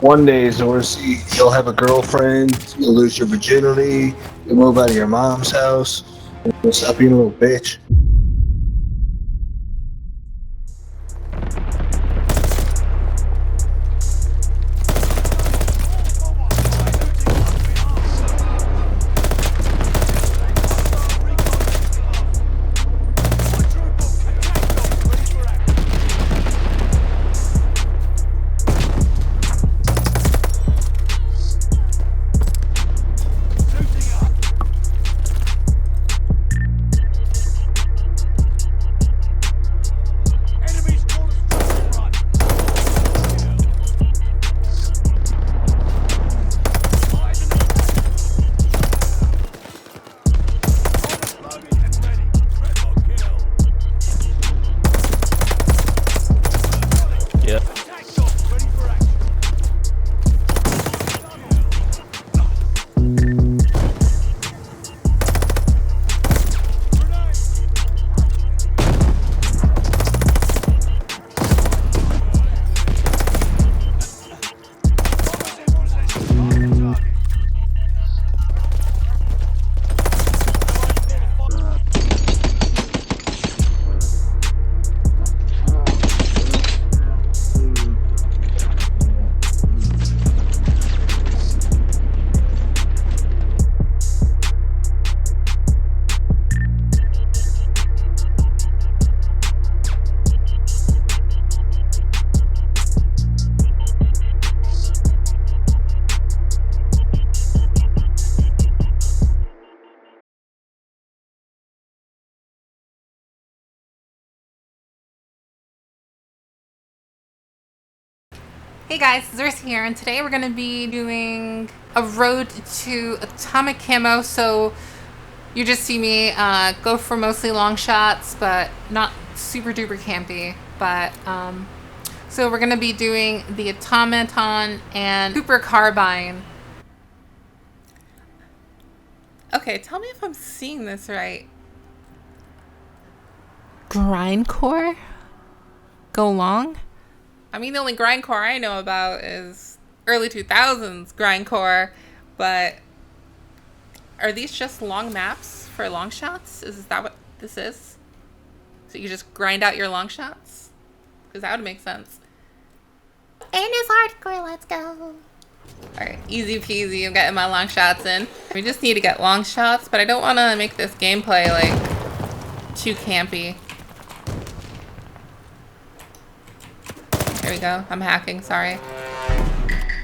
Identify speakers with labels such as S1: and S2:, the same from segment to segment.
S1: One day, Zorsey, you'll have a girlfriend, you'll lose your virginity, you'll move out of your mom's house, you'll stop being a little bitch.
S2: Yeah.
S3: Hey guys, Zers here, and today we're going to be doing a road to atomic camo. So you just see me go for mostly long shots, but not super duper campy. But so we're going to be doing the automaton and super carbine. Okay, tell me if I'm seeing this right. Grindcore? Go long? I mean, the only grindcore I know about is early 2000s grindcore, but are these just long maps for long shots? Is that what this is? So you just grind out your long shots? Because that would make sense. And it's hardcore, let's go. Alright, easy peasy, I'm getting my long shots in. We just need to get long shots, but I don't want to make this gameplay, like, too campy. There we go. I'm hacking, sorry.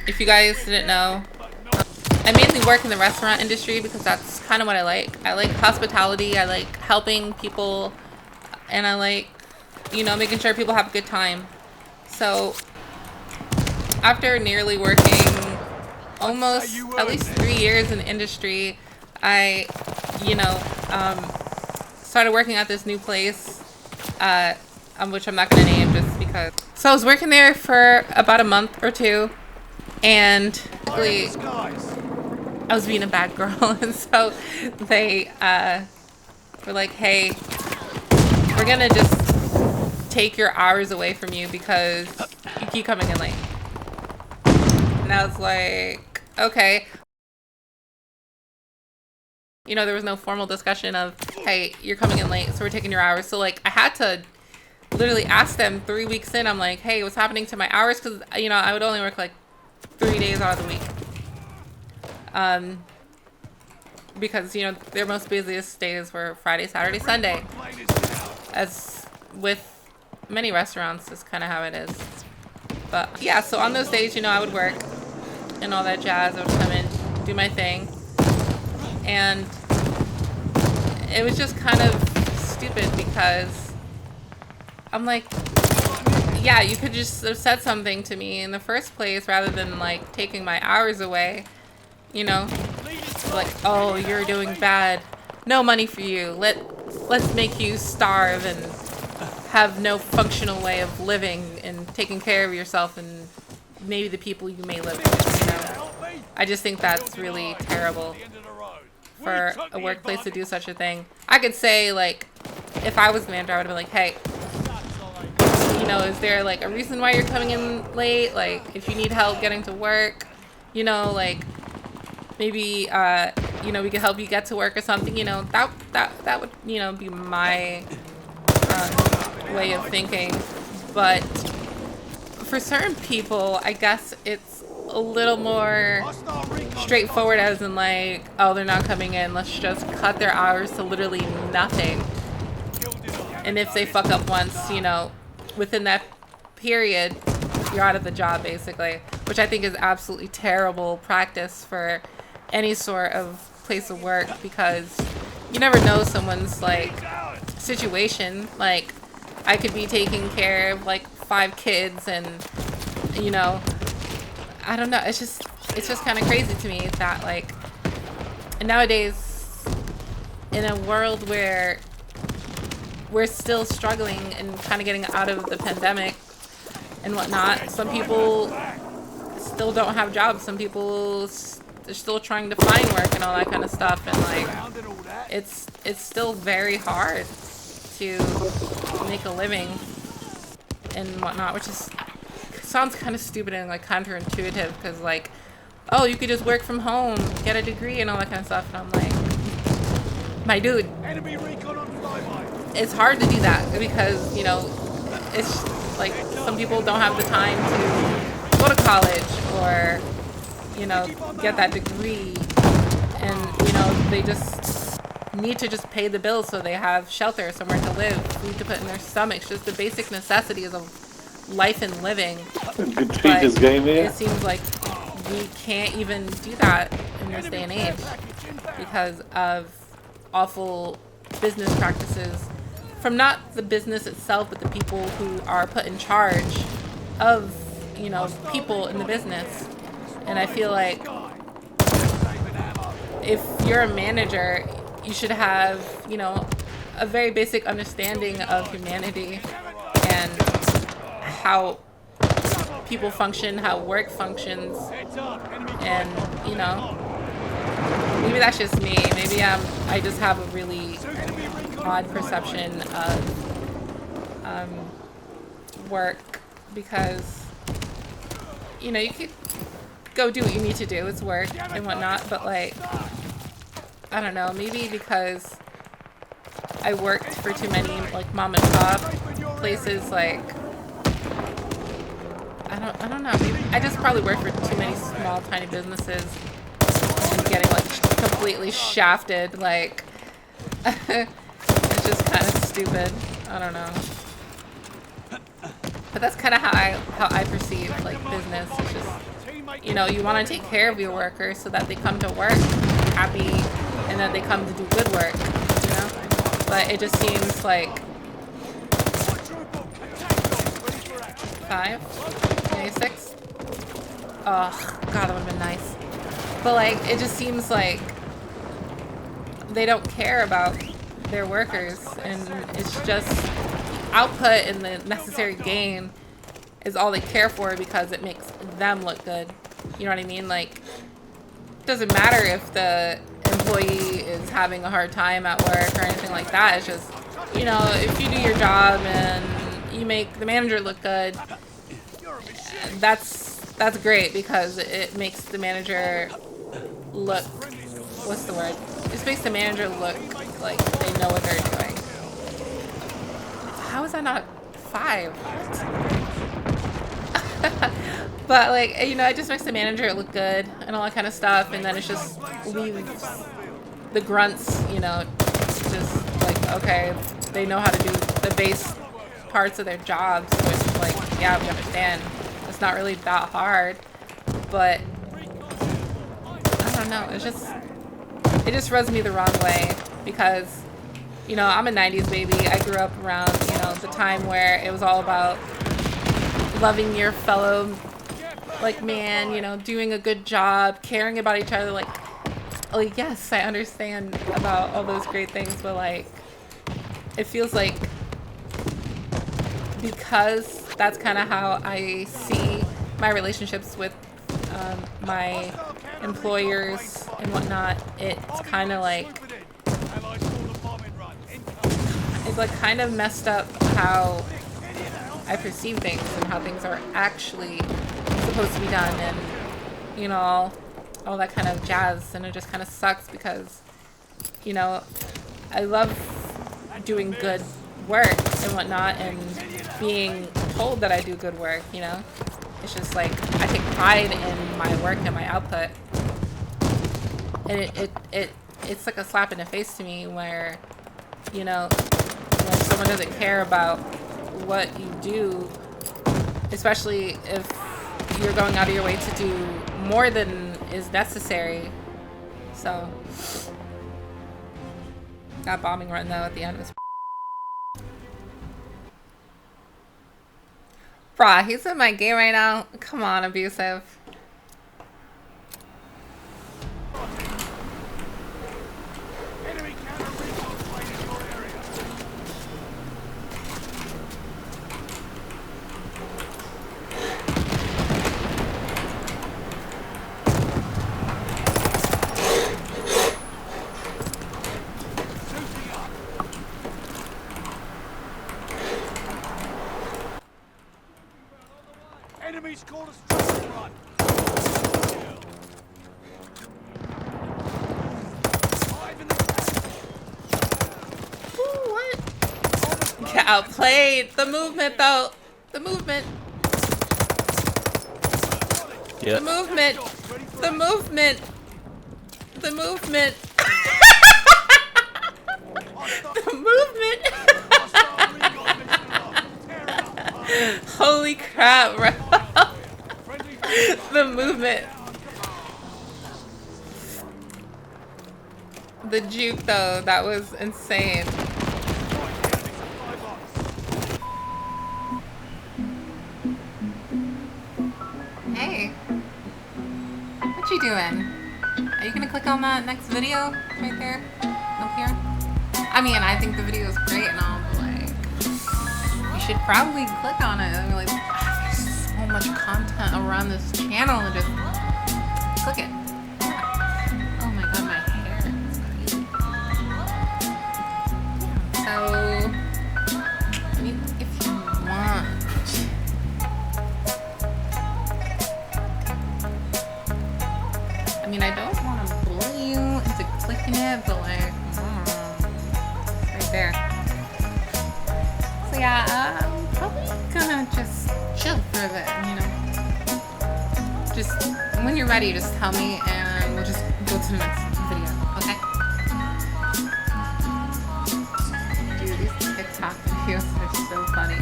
S3: If you guys didn't know, I mainly work in the restaurant industry because that's kind of what I like. I like hospitality, I like helping people, and I like, you know, making sure people have a good time. So, after nearly working almost at least 3 years in the industry, I, you know, started working at this new place, which I'm not going to name just because. So I was working there for about a month or two, and I was being a bad girl, and so they were like, hey, we're going to just take your hours away from you because you keep coming in late. And I was like, okay. You know, there was no formal discussion of, hey, you're coming in late, so we're taking your hours. So, like, I had to literally ask them 3 weeks in. I'm like, hey, what's happening to my hours? Because, you know, I would only work, like, 3 days out of the week. Because, you know, their most busiest days were Friday, Saturday, Sunday. As with many restaurants, is kind of how it is. But, yeah, so on those days, you know, I would work and all that jazz. I would come in, do my thing. And it was just kind of stupid because I'm like, yeah, you could just have said something to me in the first place rather than like taking my hours away, you know? Like, oh, you're doing bad. No money for you. Let's make you starve and have no functional way of living and taking care of yourself and maybe the people you may live with, you know? I just think that's really terrible for a workplace to do such a thing. I could say, like, if I was the manager, I would have been like, hey, you know, is there like a reason why you're coming in late? Like, if you need help getting to work, you know, like maybe you know, we could help you get to work or something. You know, that would, you know, be my way of thinking. But for certain people, I guess it's a little more straightforward, as in like, oh, they're not coming in, let's just cut their hours to literally nothing. And if they fuck up once, you know, within that period, you're out of the job, basically. Which I think is absolutely terrible practice for any sort of place of work, because you never know someone's like situation. Like, I could be taking care of like 5 kids, and you know, I don't know, it's just kind of crazy to me that like, and nowadays in a world where we're still struggling and kind of getting out of the pandemic and whatnot, some people still don't have jobs, some people they're still trying to find work and all that kind of stuff, and like it's still very hard to make a living and whatnot, which is sounds kind of stupid and like counterintuitive, because like, oh, you could just work from home, get a degree and all that kind of stuff, and I'm like, my dude, it's hard to do that because, you know, it's like some people don't have the time to go to college or, you know, get that degree, and you know, they just need to just pay the bills so they have shelter, somewhere to live, food to put in their stomachs, just the basic necessities of life and living. But it seems like we can't even do that in this day and age because of awful business practices from not the business itself, but the people who are put in charge of, you know, people in the business. And I feel like if you're a manager, you should have, you know, a very basic understanding of humanity and how people function, how work functions, and, you know, maybe that's just me. Maybe I just have a really odd perception of work, because, you know, you could go do what you need to do, it's work and whatnot, but like, I don't know, maybe because I worked for too many like mom and pop places, like I don't know, maybe I just probably worked for too many small tiny businesses and getting like completely shafted, like it's just kind of stupid. I don't know, but that's kind of how I perceive like business. It's just, you know, you want to take care of your workers so that they come to work happy and that they come to do good work, you know? But it just seems like 5, maybe 6. Oh, God, that would have been nice. But like, it just seems like they don't care about their workers, and it's just output and the necessary gain is all they care for because it makes them look good. You know what I mean? Like, it doesn't matter if the employee is having a hard time at work or anything like that. It's just, you know, if you do your job and you make the manager look good, that's great, because it makes the manager look, what's the word? It just makes the manager look like they know what they're doing. How is that not 5? But like, you know, it just makes the manager look good and all that kind of stuff, and then it's just leaves the grunts, you know, just like, okay, they know how to do the base parts of their jobs, which, like, yeah, we understand, it's not really that hard, but I don't know, it just rubs me the wrong way, because, you know, I'm a 90s baby. I grew up around, you know, the time where it was all about loving your fellow, like, man, you know, doing a good job, caring about each other. Like, yes, I understand about all those great things, but like, it feels like, because that's kind of how I see my relationships with my employers and whatnot, it's kind of like, it's like kind of messed up how I perceive things and how things are actually supposed to be done, and you know, all that kind of jazz. And it just kind of sucks because, you know, I love doing good work and whatnot, and being told that I do good work, you know. It's just like I take pride in my work and my output, and it's like a slap in the face to me where, you know, when someone doesn't care about what you do, especially if you're going out of your way to do more than is necessary. So, got bombing run though at the end of this. Bruh, he's in my game right now. Come on, abusive.
S4: Enemy counter recon flight in your area. Suiting up. Enemies call us to run. Five in the
S3: Ooh, what? Get outplayed. The movement though. The movement.
S2: Yeah.
S3: The movement. The movement. The movement. The movement. Holy crap, bro. The movement. The juke though, that was insane. Hey, what you doing? Are you gonna click on that next video right there, up here? I mean, I think the video is great and all, but like, you should probably click on it. I mean, like, there's so much content around this channel, and just click it. Yeah. Oh my god, my hair is crazy. So, I mean, if you want. I mean, I don't want to bully you into clicking it, but like, right there. So yeah, I'm probably gonna just chill for a bit, you know. Just when you're ready, just tell me, and we'll just go to the next video, okay? Dude, these TikTok videos are so funny.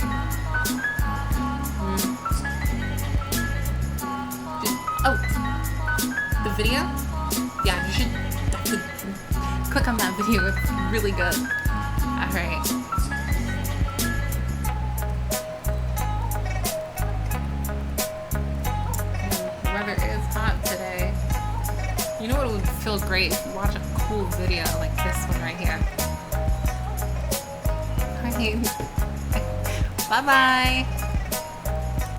S3: Oh. The video? Yeah, you should definitely click on that video. It's really good. Alright. The weather is hot today. You know what would feel great if you watch a cool video like this one right here. Alright. Bye-bye.